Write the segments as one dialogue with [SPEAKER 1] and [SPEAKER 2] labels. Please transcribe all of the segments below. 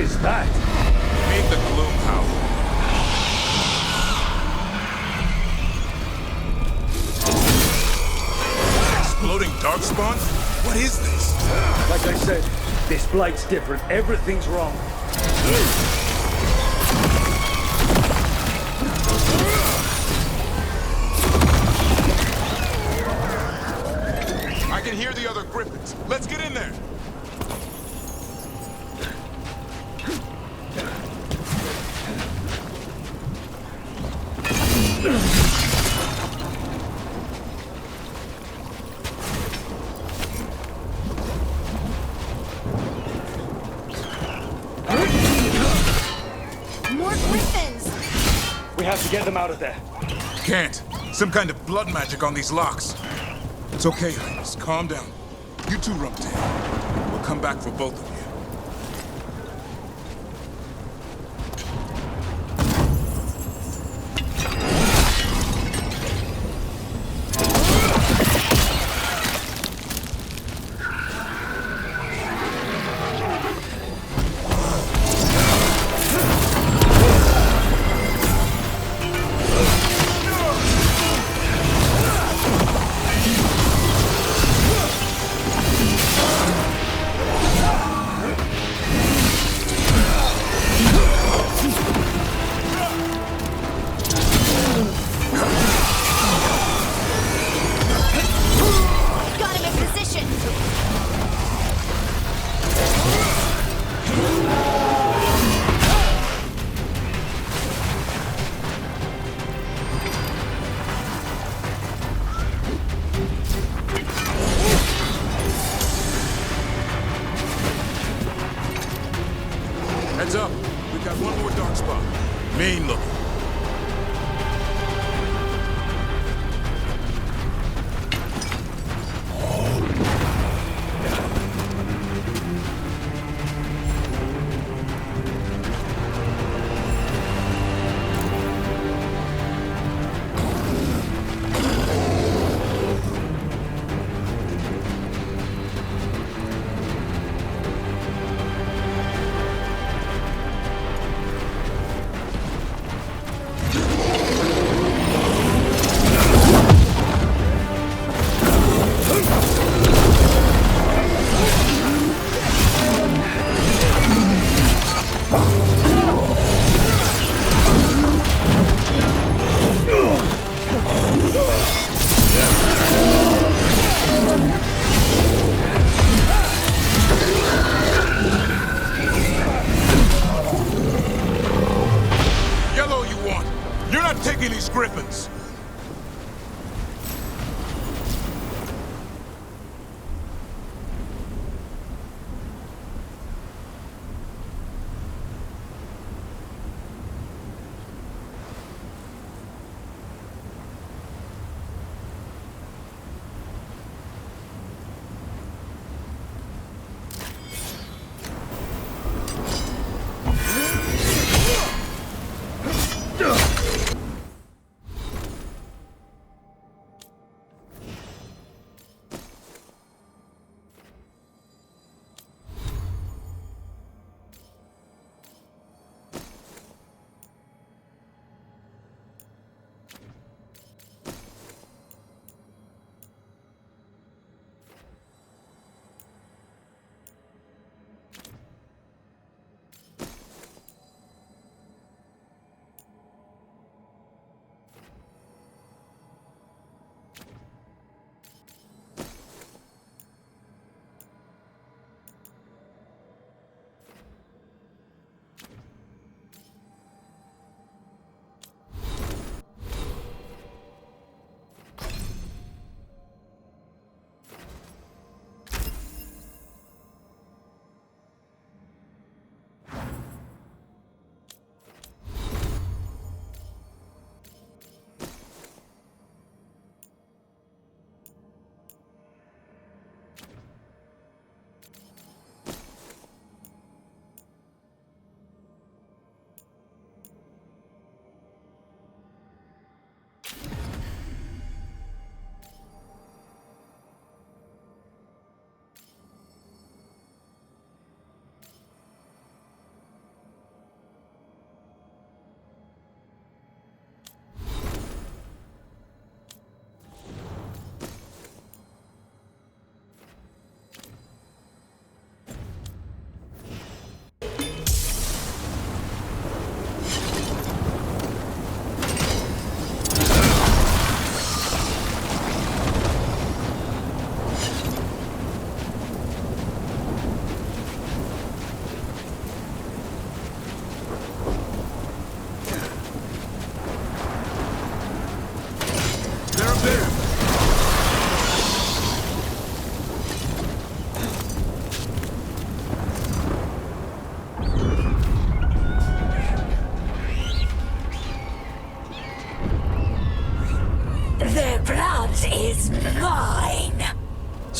[SPEAKER 1] is that?
[SPEAKER 2] Meet the Gloom Howl. Exploding darkspawn? What is this?
[SPEAKER 1] Like I said, this blight's different. Everything's wrong.
[SPEAKER 2] I can hear the other griffins. Let's get in there.
[SPEAKER 3] More griffins!
[SPEAKER 1] We have to get them out of there.
[SPEAKER 2] Can't. Some kind of blood magic on these locks. It's okay, Highness. Calm down. You two rub Theda. We'll come back for both of you.
[SPEAKER 3] Got him in position!
[SPEAKER 2] Heads up. We've got one more dark spot. Mean looking.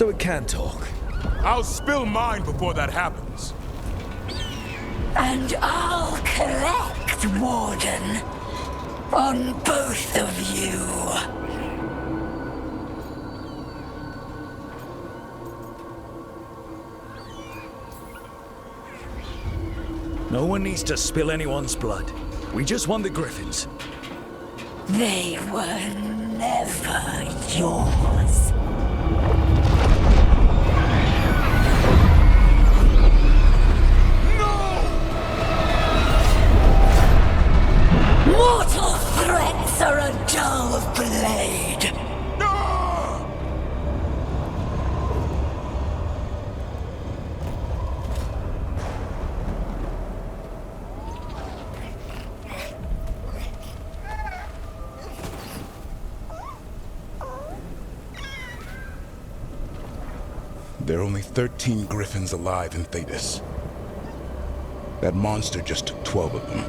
[SPEAKER 1] So it can talk.
[SPEAKER 2] I'll spill mine before that happens.
[SPEAKER 4] And I'll collect, Warden, on both of you.
[SPEAKER 1] No one needs to spill anyone's blood. We just want the Griffins.
[SPEAKER 4] They were never yours. Mortal threats are a dull blade.
[SPEAKER 2] There are only 13 Griffins alive in Theda. That monster just took 12 of them.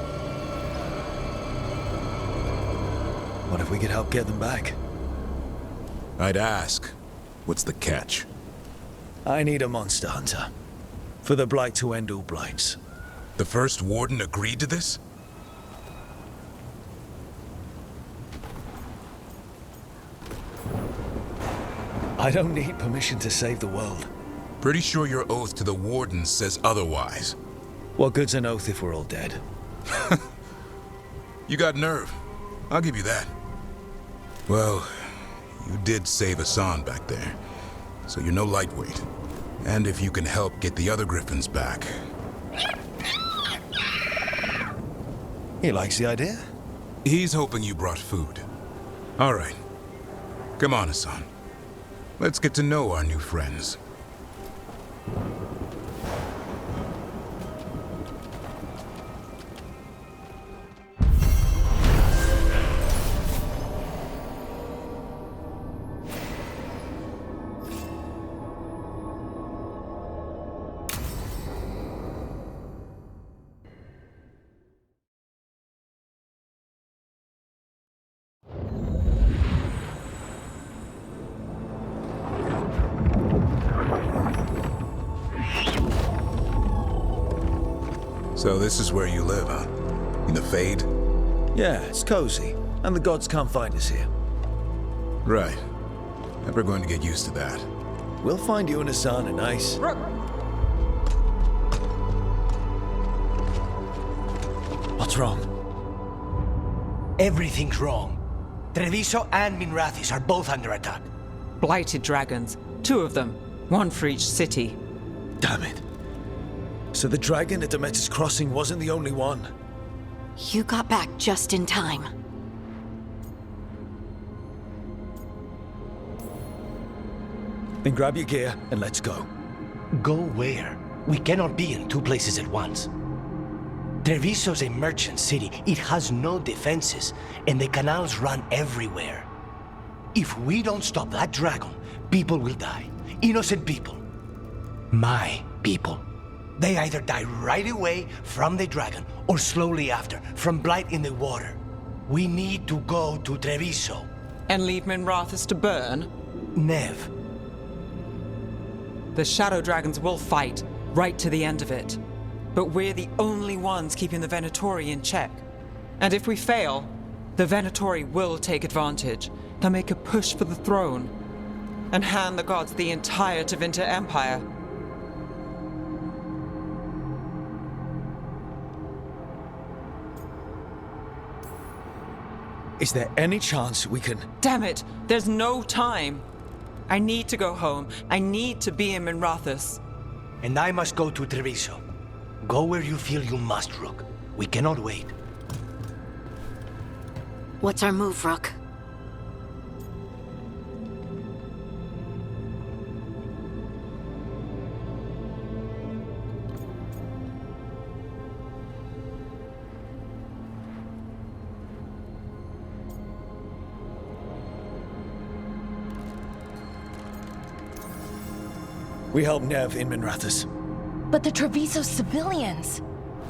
[SPEAKER 1] What if we could help get them back?
[SPEAKER 2] I'd ask, what's the catch?
[SPEAKER 1] I need a monster hunter. For the Blight to end all blights.
[SPEAKER 2] The first Warden agreed to this?
[SPEAKER 1] I don't need permission to save the world.
[SPEAKER 2] Pretty sure your oath to the Warden says otherwise.
[SPEAKER 1] What good's an oath if we're all dead?
[SPEAKER 2] You got nerve. I'll give you that. Well, you did save Hassan back there, so you're no lightweight. And if you can help get the other Griffins back...
[SPEAKER 1] He likes the idea?
[SPEAKER 2] He's hoping you brought food. All right. Come on, Hassan. Let's get to know our new friends. So this is where you live, huh? In the Fade?
[SPEAKER 1] Yeah, it's cozy. And the gods can't find us here.
[SPEAKER 2] Right. Never going to get used to that.
[SPEAKER 1] We'll find you and Hassan a nice... What's wrong?
[SPEAKER 5] Everything's wrong. Treviso and Minrathis are both under attack.
[SPEAKER 6] Blighted dragons. 2 of them. 1 for each city.
[SPEAKER 1] Damn it. So the dragon at Demeter's Crossing wasn't the only one.
[SPEAKER 3] You got back just in time.
[SPEAKER 1] Then grab your gear and let's go.
[SPEAKER 5] Go where? We cannot be in 2 places at once. Treviso's a merchant city. It has no defenses, and the canals run everywhere. If we don't stop that dragon, people will die. Innocent people. My people. They either die right away from the dragon, or slowly after, from blight in the water. We need to go to Treviso.
[SPEAKER 6] And leave Minrathis to burn?
[SPEAKER 5] Nev.
[SPEAKER 6] The shadow dragons will fight, right to the end of it. But we're the only ones keeping the Venatori in check. And if we fail, the Venatori will take advantage. They'll make a push for the throne, and hand the gods the entire Tevinter Empire.
[SPEAKER 1] Is there any chance we can...
[SPEAKER 6] Damn it! There's no time! I need to go home. I need to be in Minrathis.
[SPEAKER 5] And I must go to Treviso. Go where you feel you must, Rook. We cannot wait.
[SPEAKER 3] What's our move, Rook?
[SPEAKER 1] We help Nev in Minrathis.
[SPEAKER 3] But the Treviso civilians!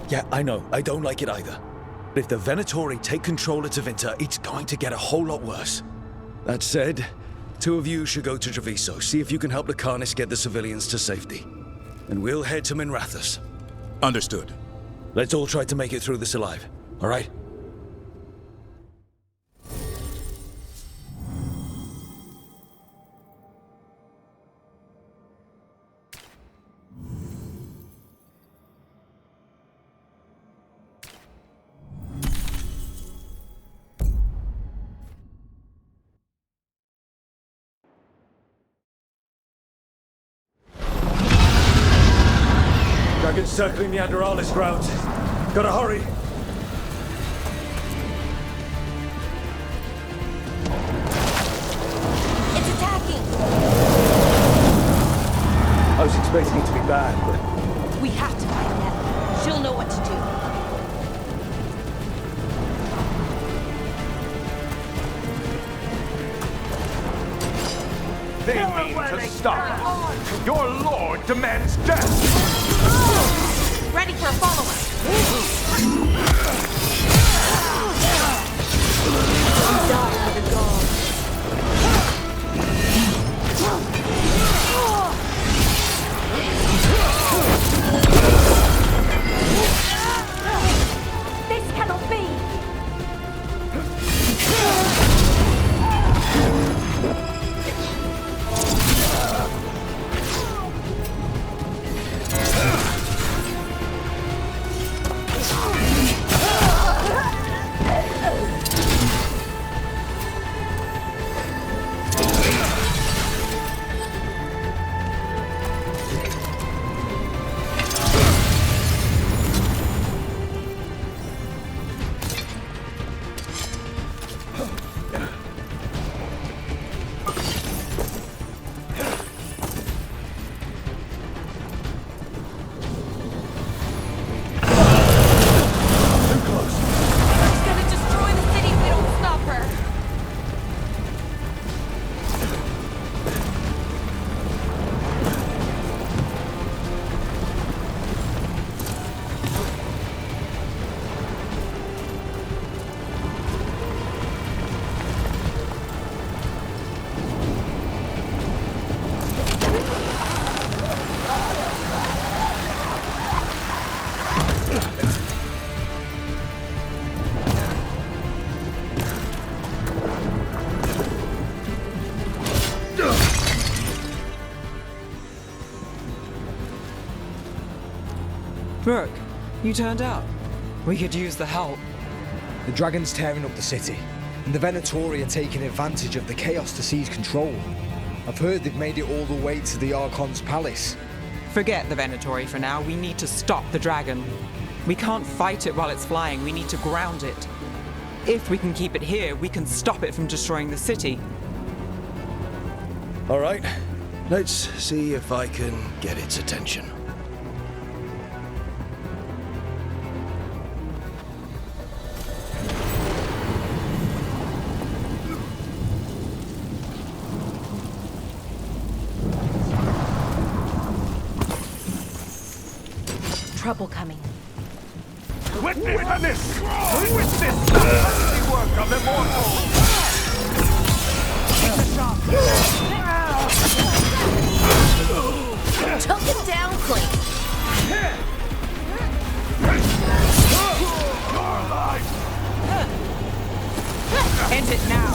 [SPEAKER 1] Yeah, I know. I don't like it either. But if the Venatori take control of Tevinter, it's going to get a whole lot worse. That said, Two of you should go to Treviso, see if you can help the Carnists get the civilians to safety. And we'll head to Minrathous.
[SPEAKER 2] Understood.
[SPEAKER 1] Let's all try to make it through this alive, all right? Dragons circling the Anderalis grounds. Gotta hurry!
[SPEAKER 3] It's attacking!
[SPEAKER 1] I was expecting it to be bad, but
[SPEAKER 3] We have to find Theda. She'll know what to do.
[SPEAKER 7] They mean to stop. Your lord demands death.
[SPEAKER 3] Ready for a follow-up. Die for the gods. This cannot be!
[SPEAKER 6] Brooke, you turned up. We could use the help.
[SPEAKER 8] The dragon's tearing up the city, and the Venatori are taking advantage of the chaos to seize control. I've heard they've made it all the way to the Archon's palace.
[SPEAKER 6] Forget the Venatori for now. We need to stop the dragon. We can't fight it while it's flying. We need to ground it. If we can keep it here, we can stop it from destroying the city.
[SPEAKER 1] all right. Let's see if I can get its attention.
[SPEAKER 3] Trouble coming.
[SPEAKER 7] Witness this! Witness the mighty work of immortals!
[SPEAKER 3] Took him down clean.
[SPEAKER 7] You're alive!
[SPEAKER 6] End it now!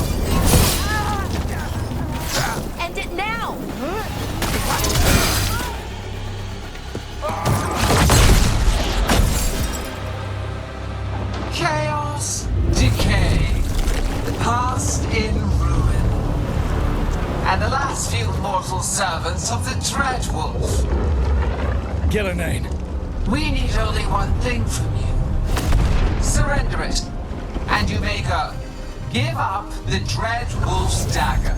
[SPEAKER 3] End it now!
[SPEAKER 9] Chaos, decay, past in ruin, and the last few mortal servants of the Dreadwolf.
[SPEAKER 1] Gillenane.
[SPEAKER 9] We need only one thing from you. Surrender it, and you may go. Give up the Dreadwolf's dagger.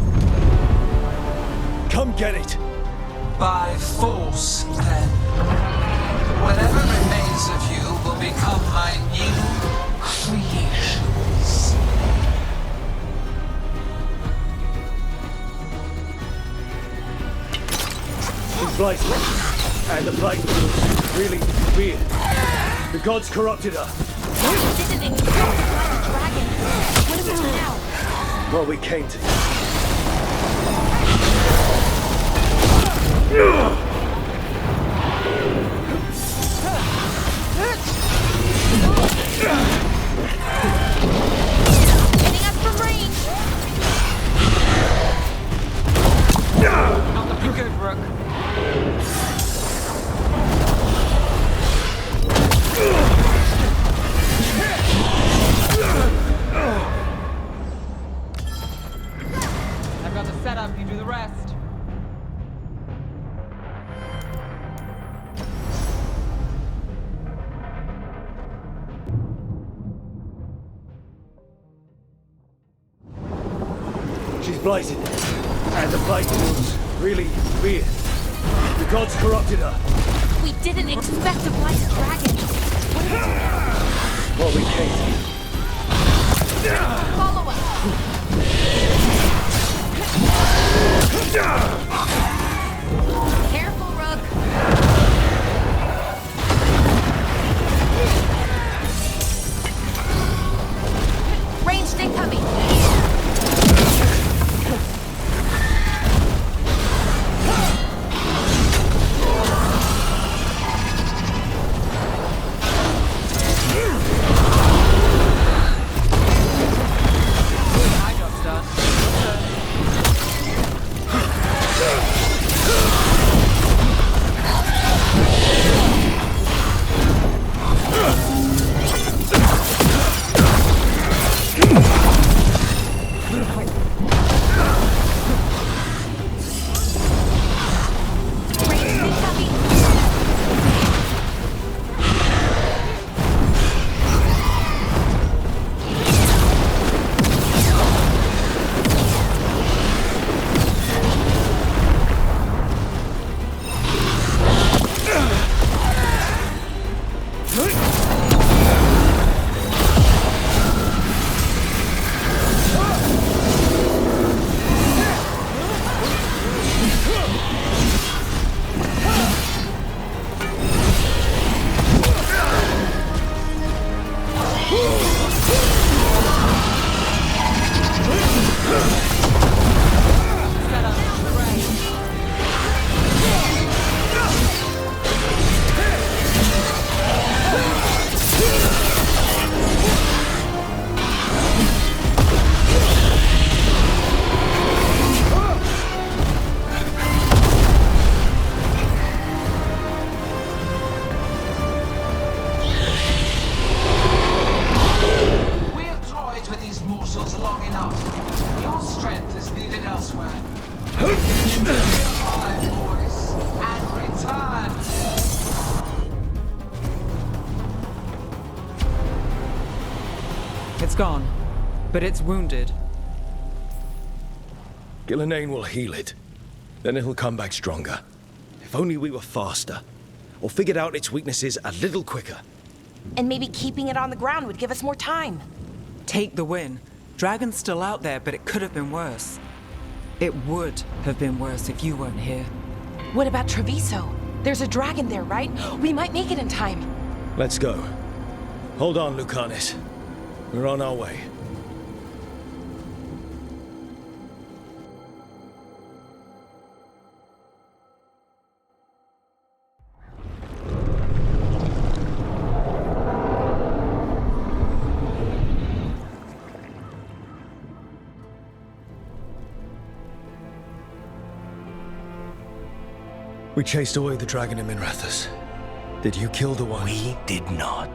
[SPEAKER 1] Come get it.
[SPEAKER 9] By force, then. Whatever remains of you will become my new creations.
[SPEAKER 1] She's blighted. And the blight was really weird. The gods corrupted her.
[SPEAKER 3] Didn't explode like a dragon. What do we do now?
[SPEAKER 1] Well, we came to. She's blighted. And the blight feels really weird. The gods corrupted her.
[SPEAKER 3] We didn't expect a blighted dragon. What do we do now?
[SPEAKER 1] Well, we can't.
[SPEAKER 3] Follow us. Careful, Rook. Ranged incoming.
[SPEAKER 6] My job's done.
[SPEAKER 3] Ranged incoming.
[SPEAKER 9] We've toyed with these morsels long enough. Your strength is needed elsewhere. Revive, boys, and return.
[SPEAKER 6] It's gone, but it's wounded.
[SPEAKER 1] Gillenane will heal it. Then it'll come back stronger. If only we were faster. Or figured out its weaknesses a little quicker.
[SPEAKER 3] And maybe keeping it on the ground would give us more time.
[SPEAKER 6] Take the win. Dragon's still out there, but it could have been worse. It would have been worse if you weren't here.
[SPEAKER 3] What about Treviso? There's a dragon there, right? We might make it in time.
[SPEAKER 1] Let's go. Hold on, Lucanus. We're on our way. We chased away the dragon in Minrathous. Did you kill the one?
[SPEAKER 5] We did not.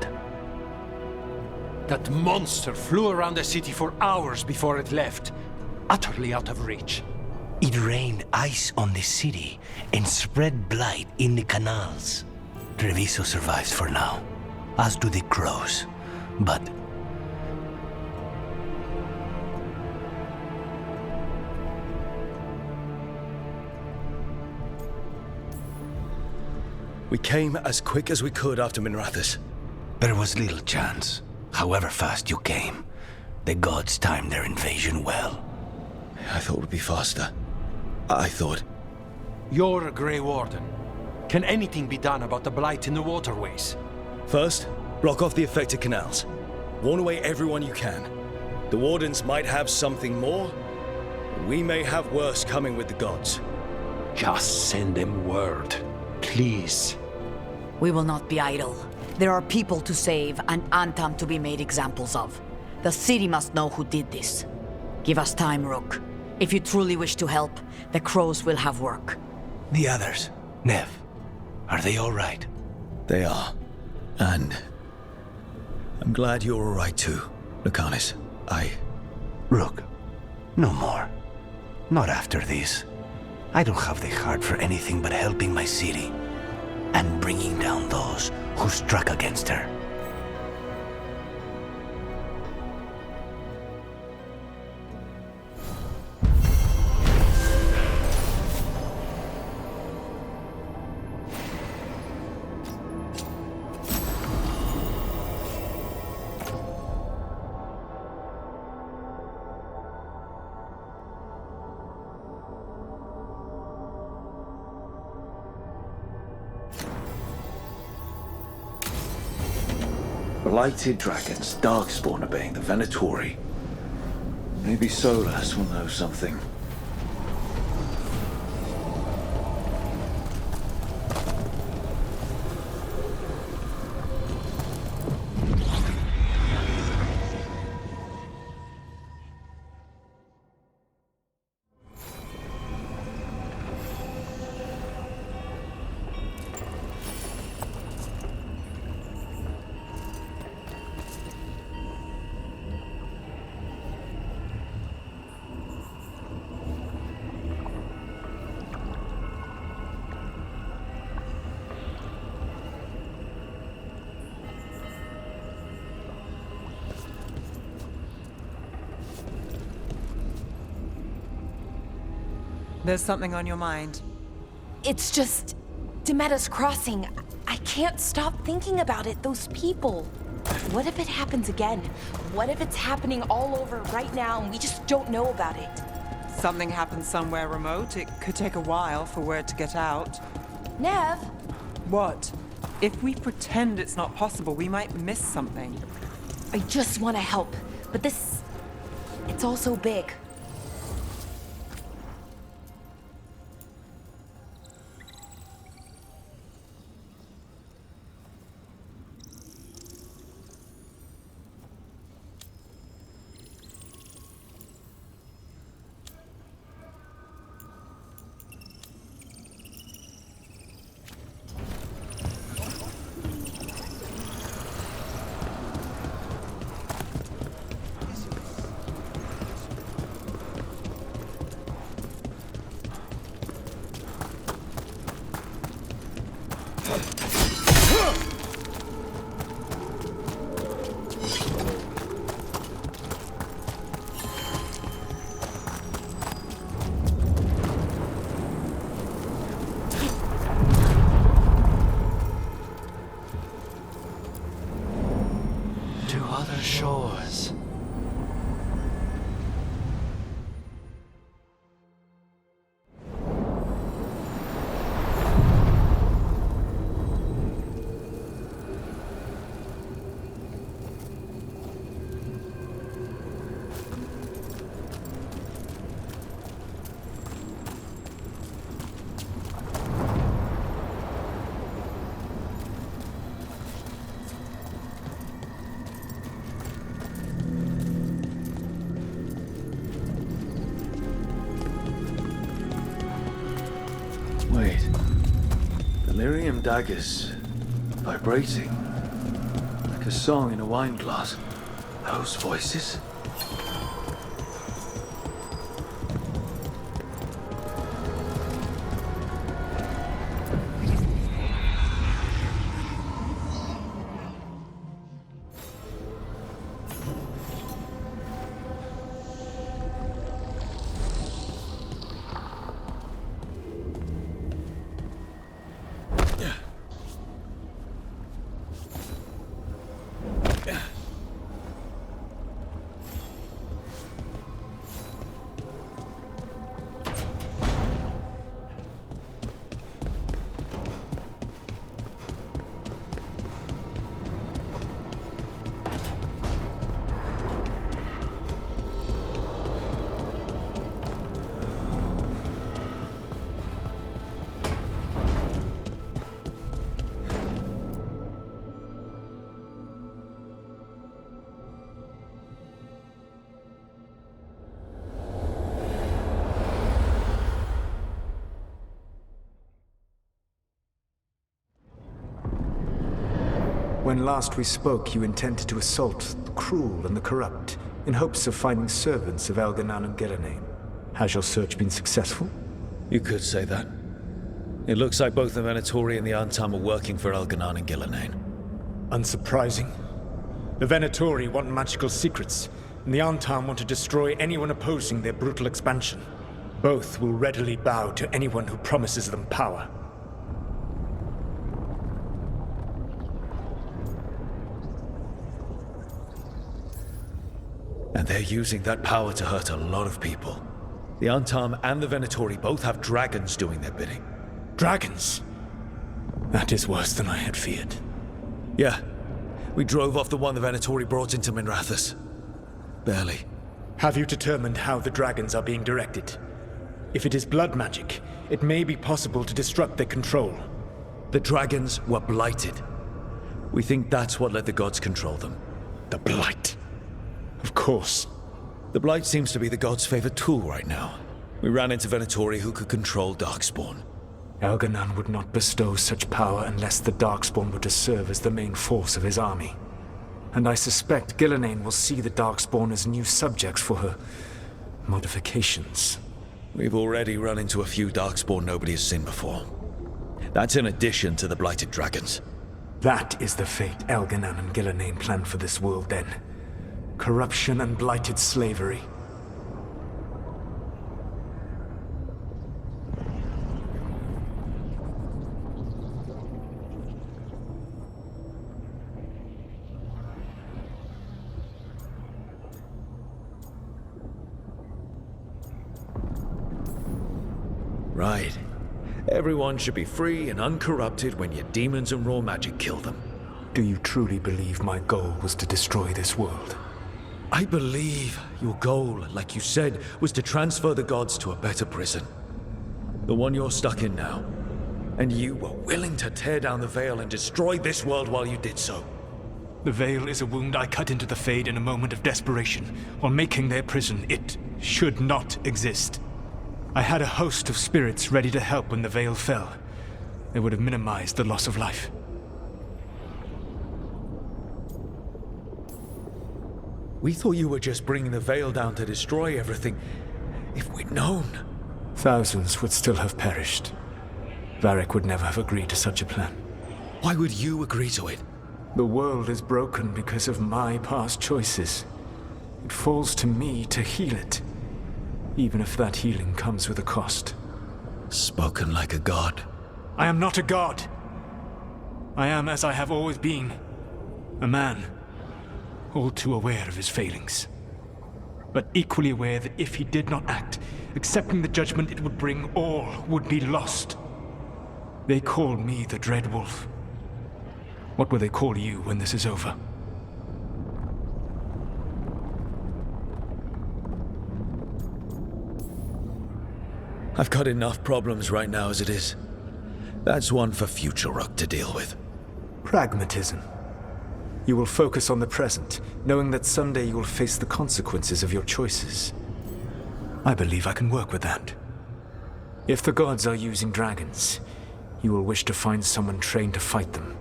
[SPEAKER 7] That monster flew around the city for hours before it left, utterly out of reach.
[SPEAKER 5] It rained ice on the city and spread blight in the canals. Treviso survives for now, as do the crows. But
[SPEAKER 1] we came as quick as we could after Minrathous.
[SPEAKER 5] there was little chance. However fast you came, the gods timed their invasion well.
[SPEAKER 1] I thought we'd be faster. I thought...
[SPEAKER 7] You're a Grey Warden. Can anything be done about the blight in the waterways?
[SPEAKER 1] First, block off the affected canals. Warn away everyone you can. The Wardens might have something more. We may have worse coming with the gods.
[SPEAKER 7] Just send them word, please.
[SPEAKER 4] We will not be idle. There are people to save and Antam to be made examples of. The city must know who did this. Give us time, Rook. If you truly wish to help, the crows will have work.
[SPEAKER 5] The others, Nev, are they all right?
[SPEAKER 1] They are. And... I'm glad you're all right too, Lucanus.
[SPEAKER 5] Rook, no more. Not after this. I don't have the heart for anything but helping my city. And bringing down those who struck against her.
[SPEAKER 10] Blighted dragons, darkspawn obeying the Venatori. Maybe Solas will know something.
[SPEAKER 6] There's something on your mind.
[SPEAKER 3] It's just... Demetta's Crossing. I can't stop thinking about it, those people. What if it happens again? What if it's happening all over right now and we just don't know about it?
[SPEAKER 6] Something happens somewhere remote. It could take a while for word to get out.
[SPEAKER 3] Nev?
[SPEAKER 6] What? If we pretend it's not possible, we might miss something.
[SPEAKER 3] I just want to help, but this... It's all so big.
[SPEAKER 5] Shores.
[SPEAKER 10] Wait. Delirium daggers. Vibrating. Like a song in a wine glass. Those voices?
[SPEAKER 11] When last we spoke, you intended to assault the cruel and the corrupt, in hopes of finding servants of Elganan and Gillenane. Has your search been successful?
[SPEAKER 1] You could say that. It looks like both the Venatori and the Antam are working for Elganan and Gillenane.
[SPEAKER 11] Unsurprising. The Venatori want magical secrets, and the Antam want to destroy anyone opposing their brutal expansion. Both will readily bow to anyone who promises them power.
[SPEAKER 1] And they're using that power to hurt a lot of people. The Antam and the Venatori both have dragons doing their bidding.
[SPEAKER 11] Dragons? That is worse than I had feared.
[SPEAKER 1] Yeah. We drove off the one the Venatori brought into Minrathous. Barely.
[SPEAKER 11] Have you determined how the dragons are being directed? If it is blood magic, it may be possible to disrupt their control.
[SPEAKER 1] The dragons were blighted. We think that's what let the gods control them.
[SPEAKER 11] The Blight. Of course.
[SPEAKER 1] The Blight seems to be the gods' favorite tool right now. We ran into Venatori who could control Darkspawn.
[SPEAKER 11] Elganon would not bestow such power unless the Darkspawn were to serve as the main force of his army. And I suspect Gillenane will see the Darkspawn as new subjects for her modifications.
[SPEAKER 1] We've already run into a few Darkspawn nobody has seen before. That's in addition to the blighted dragons.
[SPEAKER 11] That is the fate Elganon and Gillenane planned for this world then. Corruption and blighted slavery.
[SPEAKER 1] Right. Everyone should be free and uncorrupted when your demons and raw magic kill them.
[SPEAKER 11] Do you truly believe my goal was to destroy this world?
[SPEAKER 1] I believe your goal, like you said, was to transfer the gods to a better prison. The one you're stuck in now. And you were willing to tear down the veil and destroy this world while you did so.
[SPEAKER 11] The veil is a wound I cut into the Fade in a moment of desperation, while making their prison. It should not exist. I had a host of spirits ready to help when the veil fell. They would have minimized the loss of life.
[SPEAKER 1] We thought you were just bringing the veil down to destroy everything. If we'd known...
[SPEAKER 11] Thousands would still have perished. Varric would never have agreed to such a plan.
[SPEAKER 1] Why would you agree to it?
[SPEAKER 11] The world is broken because of my past choices. It falls to me to heal it, even if that healing comes with a cost.
[SPEAKER 1] Spoken like a god.
[SPEAKER 11] I am not a god. I am as I have always been. A man. All too aware of his failings. But equally aware that if he did not act, accepting the judgment it would bring, all would be lost. They call me the Dread Wolf. What will they call you when this is over?
[SPEAKER 1] I've got enough problems right now as it is. That's one for future Rook to deal with.
[SPEAKER 11] Pragmatism. You will focus on the present, knowing that someday you will face the consequences of your choices. I believe I can work with that. If the gods are using dragons, you will wish to find someone trained to fight them.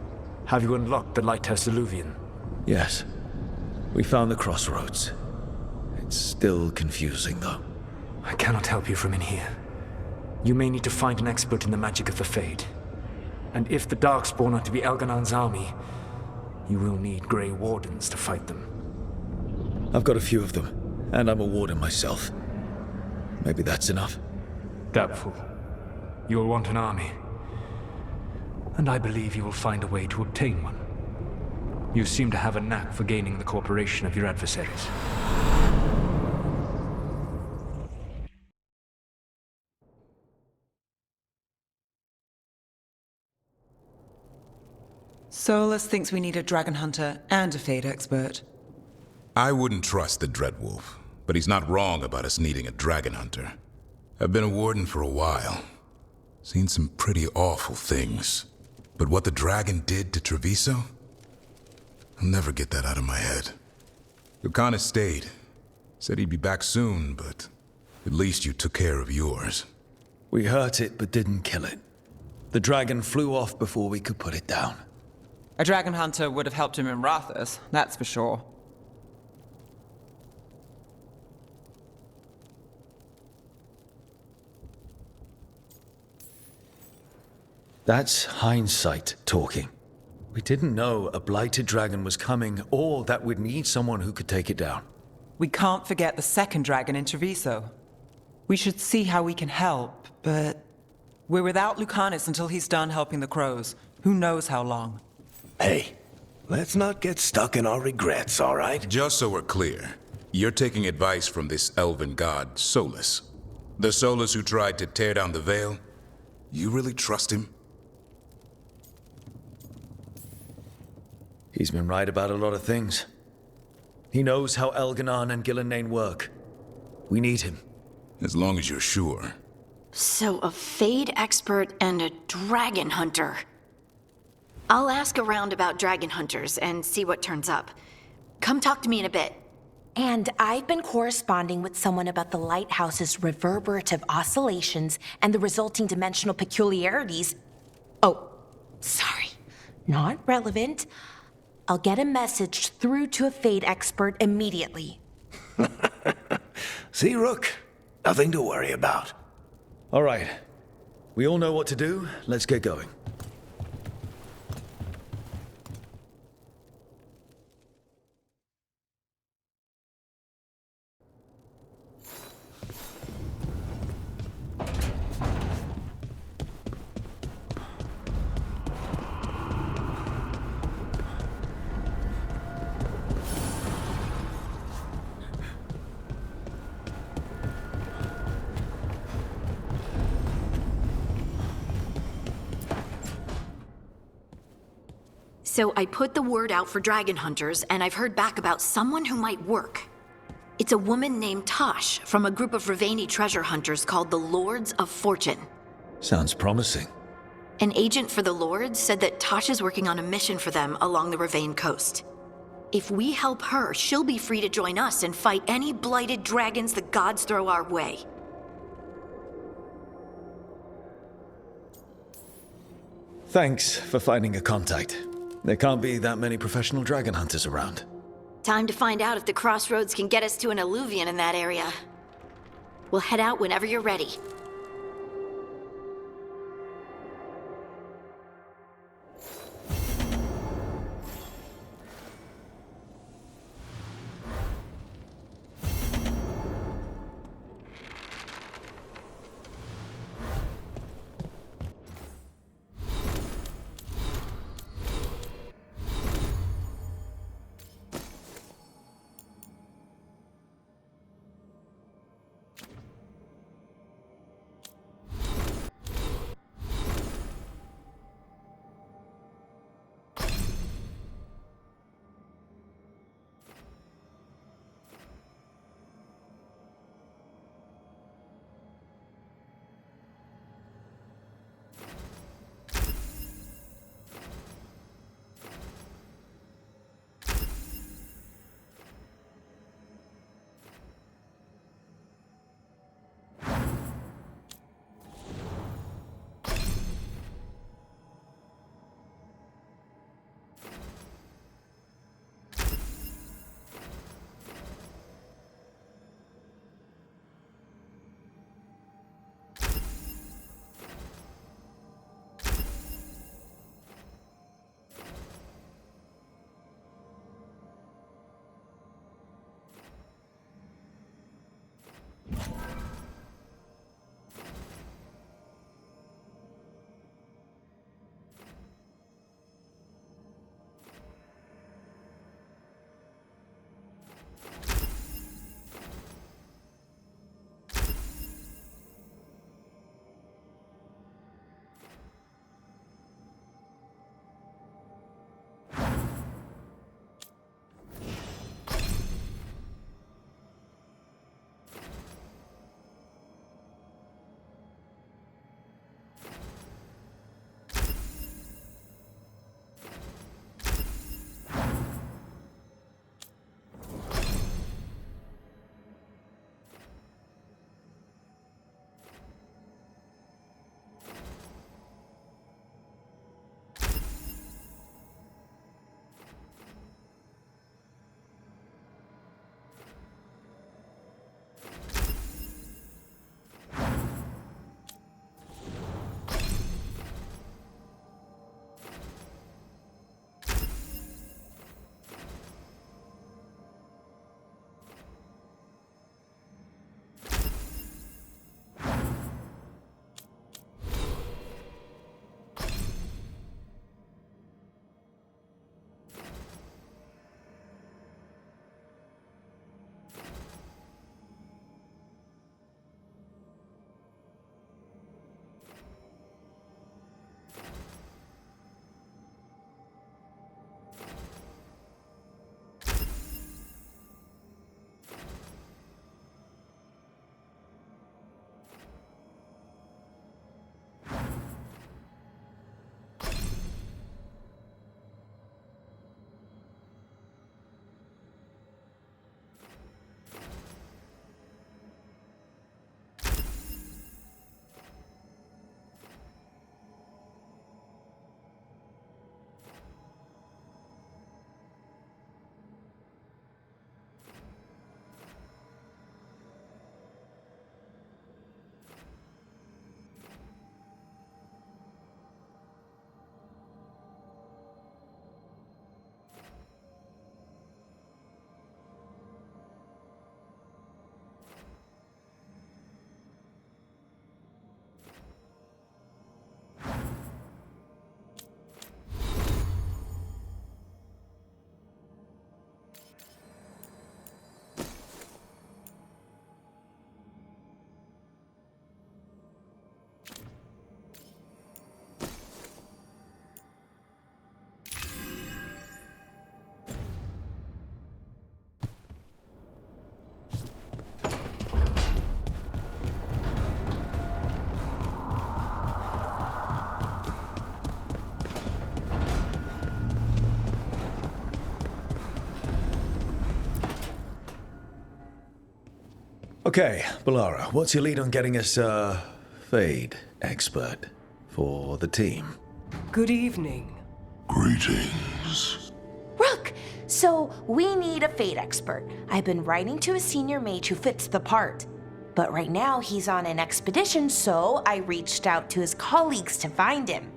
[SPEAKER 11] Have you unlocked the Lighthouse Illuvian?
[SPEAKER 1] Yes. We found the crossroads. It's still confusing, though.
[SPEAKER 11] I cannot help you from in here. You may need to find an expert in the magic of the Fade. And if the Darkspawn are to be Elganon's army, you will need Grey Wardens to fight them.
[SPEAKER 1] I've got a few of them, and I'm a warden myself. Maybe that's enough.
[SPEAKER 11] Doubtful. You will want an army. And I believe you will find a way to obtain one. You seem to have a knack for gaining the cooperation of your adversaries.
[SPEAKER 6] Solus thinks we need a dragon hunter and a Fade expert.
[SPEAKER 2] I wouldn't trust the Dreadwolf, but he's not wrong about us needing a dragon hunter. I've been a warden for a while. Seen some pretty awful things. But what the dragon did to Treviso? I'll never get that out of my head. Lucana stayed. Said he'd be back soon, but at least you took care of yours.
[SPEAKER 1] We hurt it, but didn't kill it. The dragon flew off before we could put it down.
[SPEAKER 6] A dragon hunter would have helped him in Rathus, that's for sure.
[SPEAKER 1] That's hindsight talking. We didn't know a blighted dragon was coming, or that we'd need someone who could take it down.
[SPEAKER 6] We can't forget the second dragon in Treviso. We should see how we can help, but we're without Lucanus until he's done helping the crows. Who knows how long?
[SPEAKER 5] Hey, let's not get stuck in our regrets, all right?
[SPEAKER 2] Just so we're clear, you're taking advice from this elven god, Solus. The Solus who tried to tear down the veil? You really trust him?
[SPEAKER 1] He's been right about a lot of things. He knows how Elganon and Gillenane work. We need him.
[SPEAKER 2] As long as you're sure.
[SPEAKER 12] So a Fade expert and a dragon hunter. I'll ask around about dragon hunters and see what turns up. Come talk to me in a bit.
[SPEAKER 3] And I've been corresponding with someone about the lighthouse's reverberative oscillations and the resulting dimensional peculiarities. Oh, sorry. Not relevant. I'll get a message through to a Fade expert immediately.
[SPEAKER 5] See, Rook? Nothing to worry about.
[SPEAKER 1] All right. We all know what to do. Let's get going.
[SPEAKER 12] So I put the word out for dragon hunters, and I've heard back about someone who might work. It's a woman named Tosh from a group of Ravani treasure hunters called the Lords of Fortune.
[SPEAKER 1] Sounds promising.
[SPEAKER 12] An agent for the Lords said that Tosh is working on a mission for them along the Ravane coast. If we help her, she'll be free to join us and fight any blighted dragons the gods throw our way.
[SPEAKER 1] Thanks for finding a contact. There can't be that many professional dragon hunters around.
[SPEAKER 12] Time to find out if the crossroads can get us to an alluvion in that area. We'll head out whenever you're ready.
[SPEAKER 1] Okay, Balara, what's your lead on getting us a Fade expert for the team?
[SPEAKER 13] Good evening.
[SPEAKER 14] Greetings.
[SPEAKER 3] Rook! So, we need a Fade expert. I've been writing to a senior mage who fits the part. But right now, he's on an expedition, so I reached out to his colleagues to find him.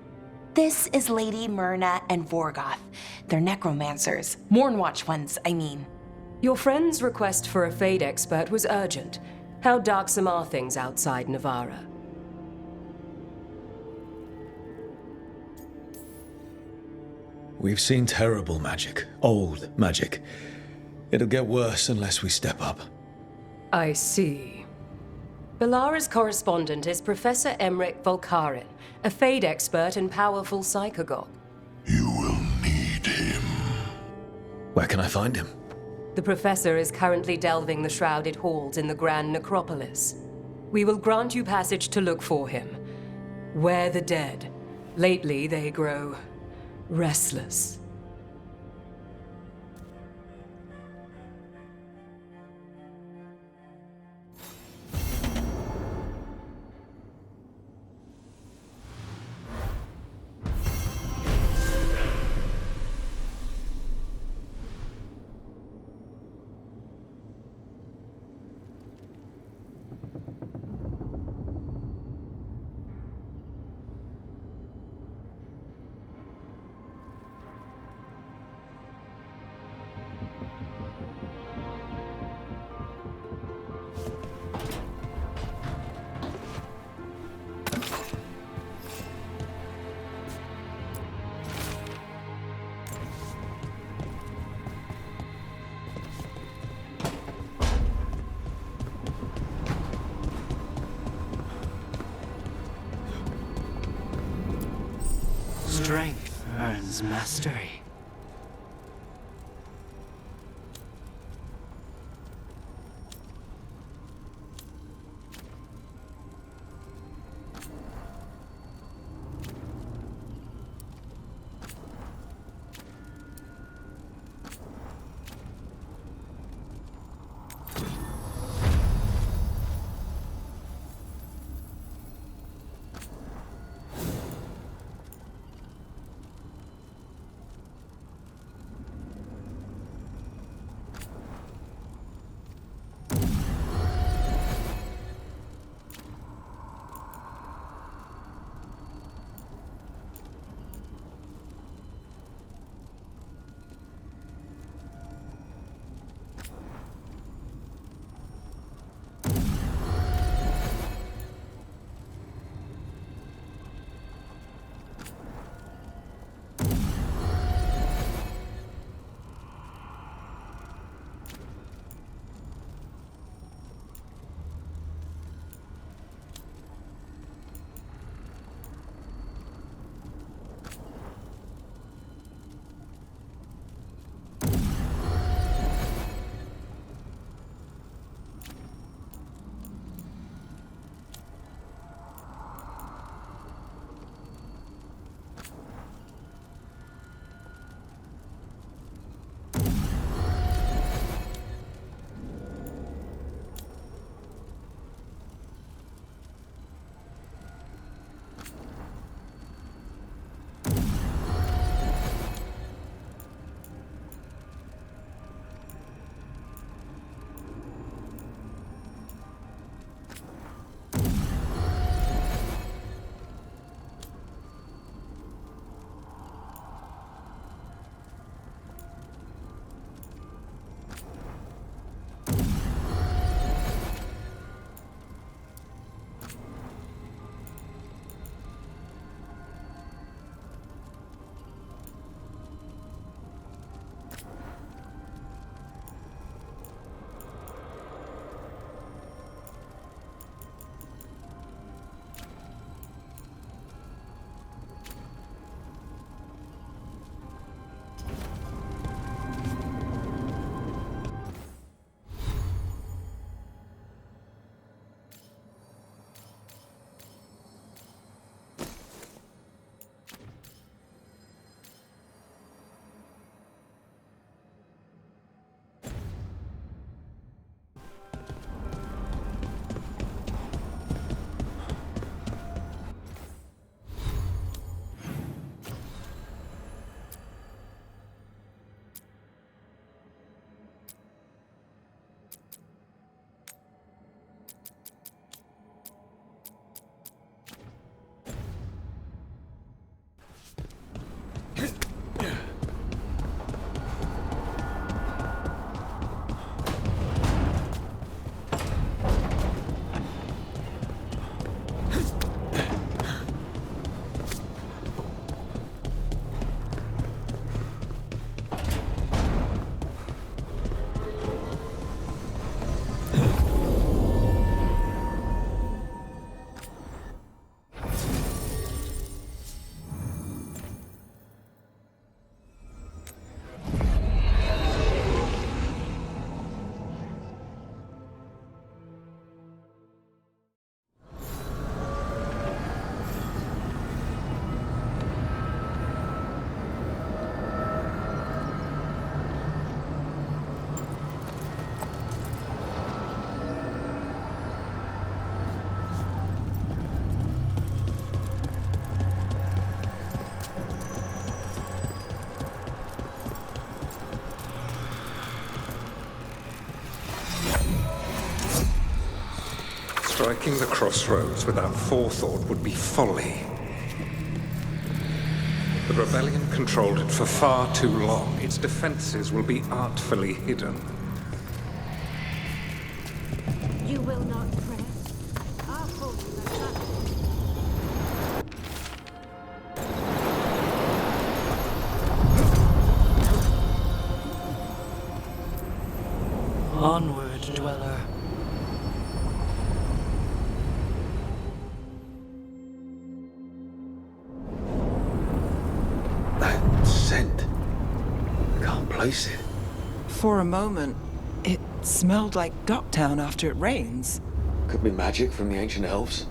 [SPEAKER 3] This is Lady Myrna and Vorgoth. They're necromancers. Mournwatch ones, I mean.
[SPEAKER 13] Your friend's request for a Fade expert was urgent. How darksome are things outside Navarra?
[SPEAKER 1] We've seen terrible magic. Old magic. It'll get worse unless we step up.
[SPEAKER 13] I see. Balara's correspondent is Professor Emmerich Volkarin, a Fade expert and powerful psychagogue.
[SPEAKER 14] You will need him.
[SPEAKER 1] Where can I find him?
[SPEAKER 13] The professor is currently delving the shrouded halls in the Grand Necropolis. We will grant you passage to look for him. Where the dead. Lately, they grow restless.
[SPEAKER 5] Strength earns mastery.
[SPEAKER 15] Striking the crossroads without forethought would be folly. The rebellion controlled it for far too long. Its defenses will be artfully hidden.
[SPEAKER 16] You will not press. Our forces are coming.
[SPEAKER 5] Onward, Dweller.
[SPEAKER 10] That scent. I can't place it.
[SPEAKER 6] For a moment, it smelled like Docktown after it rains.
[SPEAKER 10] Could be magic from the ancient elves.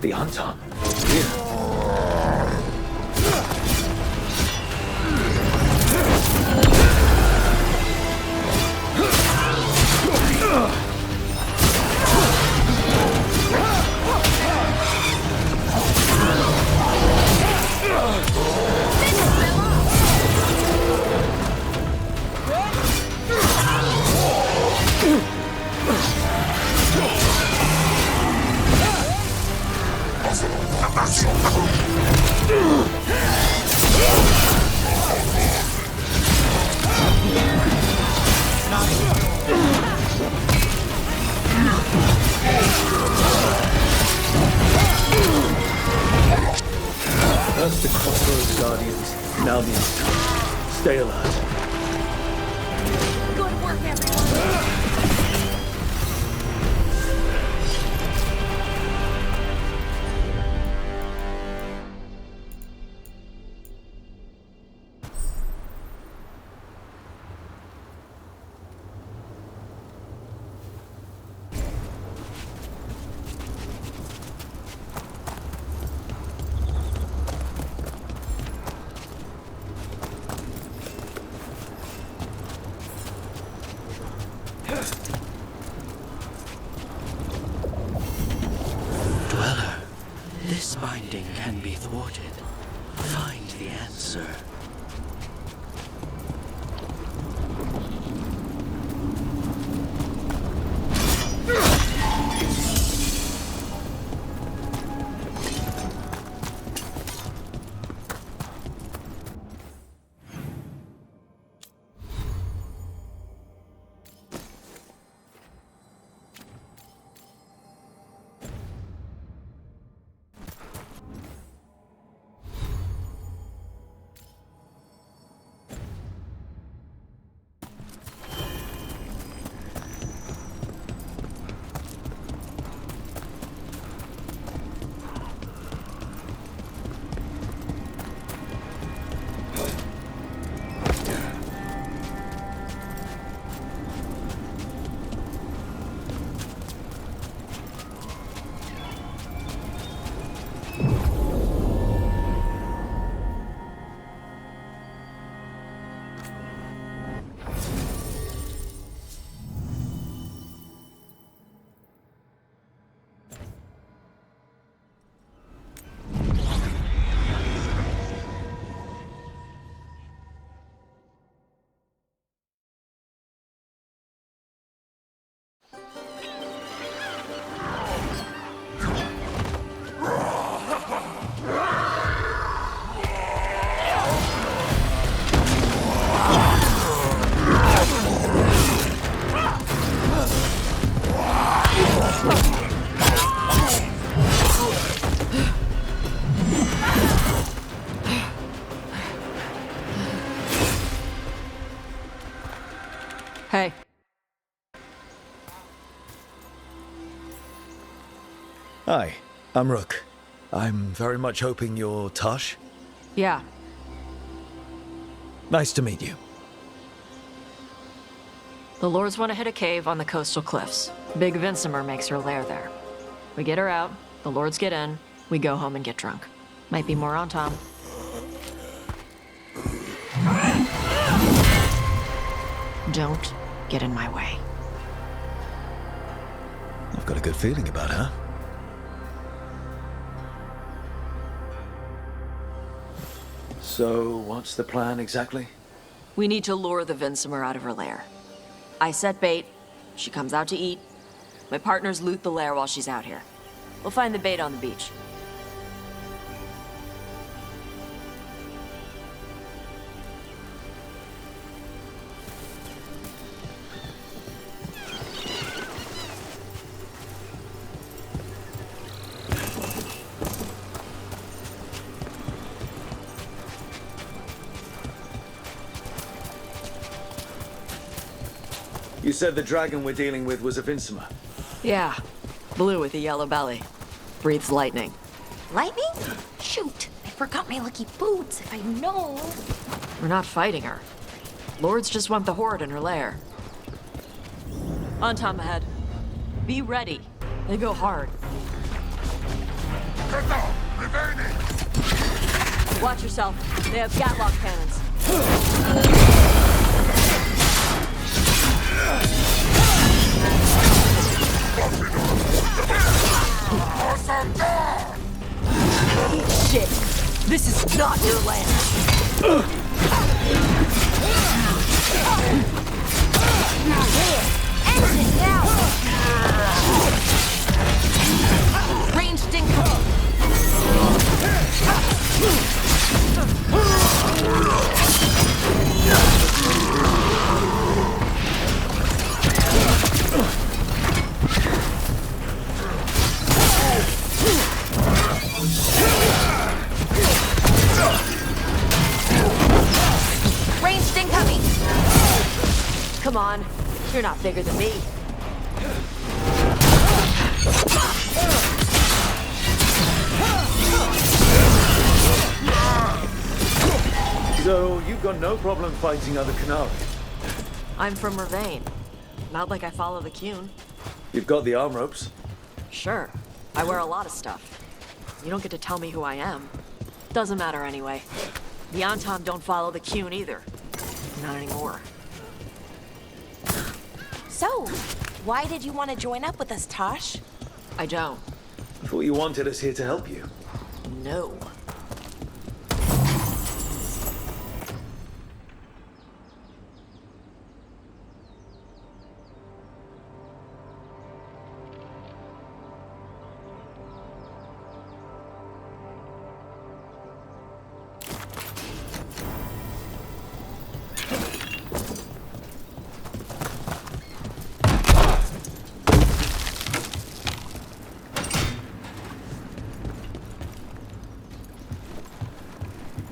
[SPEAKER 10] The Anton. Here. First the Crossroads Guardians, now the Anton. Stay alert.
[SPEAKER 16] Good work, everyone!
[SPEAKER 5] Dweller, this binding can be thwarted. Find the answer.
[SPEAKER 4] Hey.
[SPEAKER 1] Hi, I'm Rook. I'm very much hoping you're Tosh.
[SPEAKER 4] Yeah.
[SPEAKER 1] Nice to meet you.
[SPEAKER 17] The Lords want to hit a cave on the coastal cliffs. Big Vincimer makes her lair there. We get her out, the Lords get in, we go home and get drunk. Might be more on Tom. Don't get in my way.
[SPEAKER 1] I've got a good feeling about her.
[SPEAKER 10] So, what's the plan exactly?
[SPEAKER 17] We need to lure the Vinsimer out of her lair. I set bait, she comes out to eat. My partners loot the lair while she's out here. We'll find the bait on the beach.
[SPEAKER 1] You said the dragon we're dealing with was a Vinsimer.
[SPEAKER 17] Yeah, blue with a yellow belly. Breathes lightning.
[SPEAKER 3] Lightning? Shoot, I forgot my lucky boots. If I'd known.
[SPEAKER 17] We're not fighting her. Lords just want the horde in her lair. On Tom ahead. Be ready. They go hard. Watch yourself. They have Gatlock cannons. Shit! This is not your land!
[SPEAKER 3] Exit now! Ranged incoming! Ranged incoming!
[SPEAKER 17] Come on, you're not bigger than me.
[SPEAKER 1] So, you've got no problem fighting other Canari?
[SPEAKER 17] I'm from Ravane. Not like I follow the Cune.
[SPEAKER 1] You've got the arm ropes.
[SPEAKER 17] Sure, I wear a lot of stuff. You don't get to tell me who I am. Doesn't matter anyway. The Anton don't follow the Cune either. Not anymore.
[SPEAKER 3] So, why did you want to join up with us, Tosh?
[SPEAKER 17] I don't.
[SPEAKER 1] I thought you wanted us here to help you.
[SPEAKER 17] No.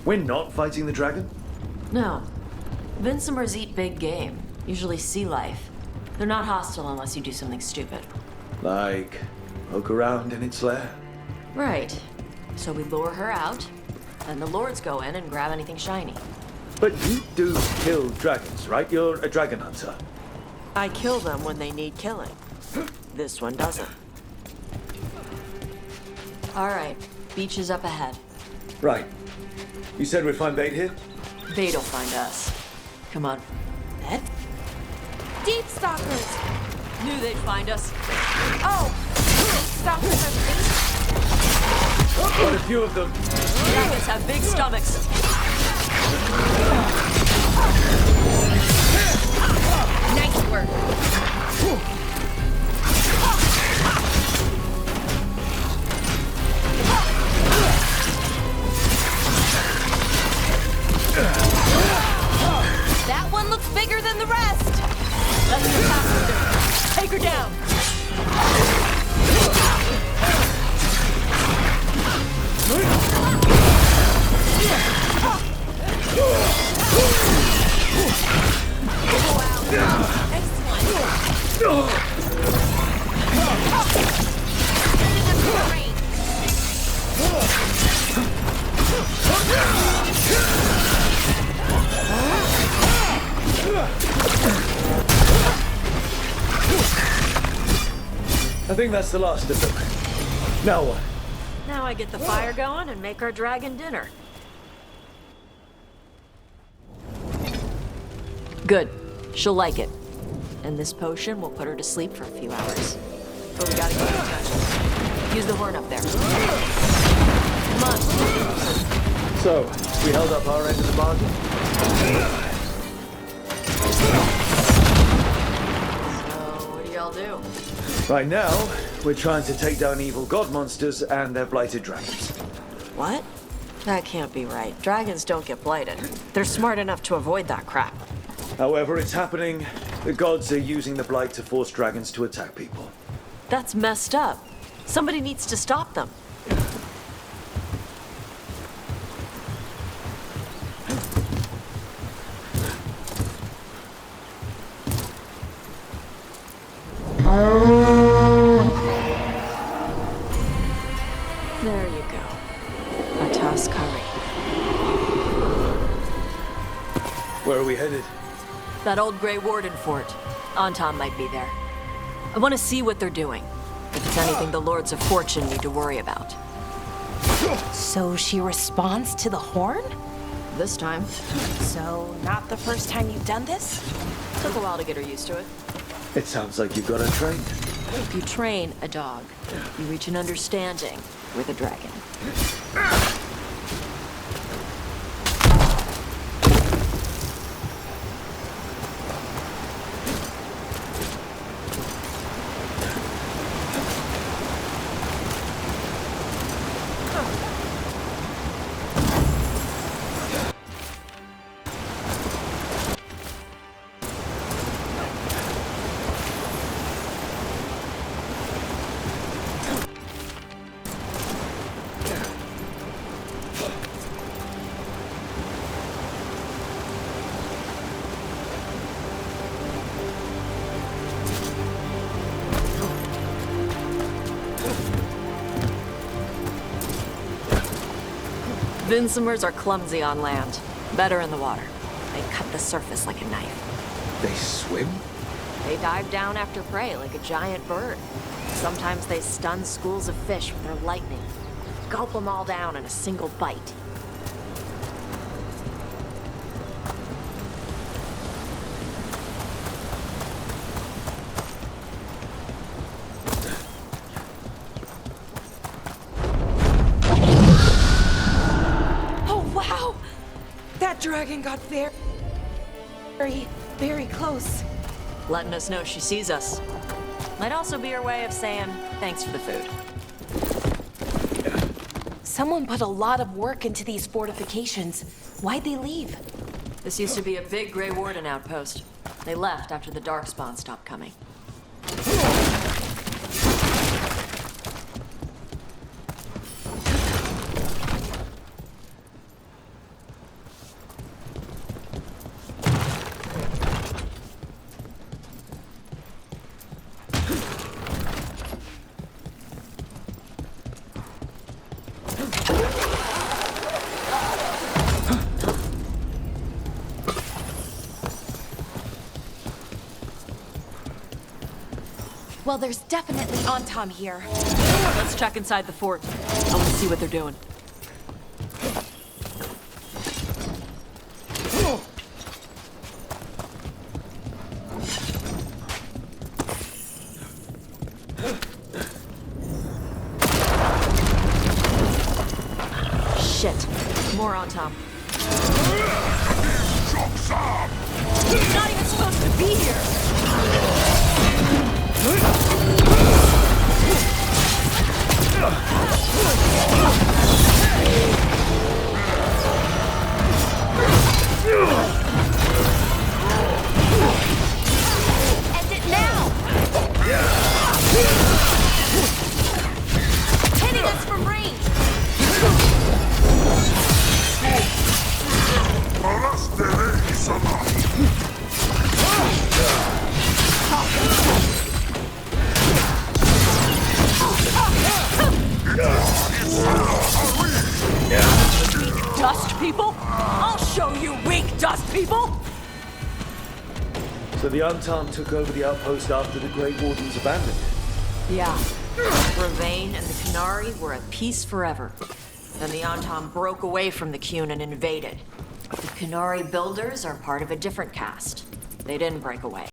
[SPEAKER 1] We're not fighting the dragon?
[SPEAKER 17] No. Vinsimers eat big game, usually sea life. They're not hostile unless you do something stupid.
[SPEAKER 1] Like, poke around in its lair?
[SPEAKER 17] Right. So we lure her out, then the lords go in and grab anything shiny.
[SPEAKER 1] But you do kill dragons, right? You're a dragon hunter.
[SPEAKER 17] I kill them when they need killing. This one doesn't. All right, beach is up ahead.
[SPEAKER 1] Right. You said we'd find bait here?
[SPEAKER 17] Bait'll find us. Come on.
[SPEAKER 3] Ed? Deep stalkers!
[SPEAKER 17] Knew they'd find us.
[SPEAKER 3] Oh! Deep stalkers are bait?
[SPEAKER 1] Quite a few of them.
[SPEAKER 17] Dragons have big stomachs.
[SPEAKER 3] Nice work. That one looks bigger than the rest.
[SPEAKER 17] Let's get past her. Take her down.
[SPEAKER 1] I think that's the last of them. Now what?
[SPEAKER 17] Now I get the fire going and make our dragon dinner. Good. She'll like it. And this potion will put her to sleep for a few hours. But we gotta keep in touch. Use the horn up there. Come on.
[SPEAKER 1] So, we held up our end of the bargain.
[SPEAKER 17] So, what do y'all do?
[SPEAKER 1] Right now, we're trying to take down evil god monsters and their blighted dragons.
[SPEAKER 17] What? That can't be right. Dragons don't get blighted. They're smart enough to avoid that crap.
[SPEAKER 1] However, it's happening. The gods are using the blight to force dragons to attack people.
[SPEAKER 17] That's messed up. Somebody needs to stop them. There you go. A toss curry.
[SPEAKER 1] Where are we headed?
[SPEAKER 17] That old Grey Warden fort. Anton might be there. I want to see what they're doing. If it's anything the Lords of Fortune need to worry about.
[SPEAKER 3] So she responds to the horn?
[SPEAKER 17] This time.
[SPEAKER 3] So, not the first time you've done this?
[SPEAKER 17] Took a while to get her used to it.
[SPEAKER 1] It sounds like you've got her trained.
[SPEAKER 17] If you train a dog, you reach an understanding with a dragon. Vinsomers are clumsy on land, better in the water. They cut the surface like a knife.
[SPEAKER 1] They swim?
[SPEAKER 17] They dive down after prey like a giant bird. Sometimes they stun schools of fish with their lightning. Gulp them all down in a single bite.
[SPEAKER 3] Dragon got very close.
[SPEAKER 17] Letting us know she sees us. Might also be her way of saying thanks for the food.
[SPEAKER 3] Someone put a lot of work into these fortifications. Why'd they leave?
[SPEAKER 17] This used to be a big Grey Warden outpost. They left after the Darkspawn stopped coming.
[SPEAKER 3] Well, there's definitely Anton here.
[SPEAKER 17] Let's check inside the fort. I want to see what they're doing. Shit. More Anton.
[SPEAKER 3] He's not even supposed to be here! End it now! Hitting us from range!
[SPEAKER 17] Dust people? I'll show you weak dust people!
[SPEAKER 1] So the Anton took over the outpost after the Grey Wardens abandoned it?
[SPEAKER 17] Yeah. Ravane and the Qunari were at peace forever. Then the Anton broke away from the Qun and invaded. The Qunari builders are part of a different caste. They didn't break away.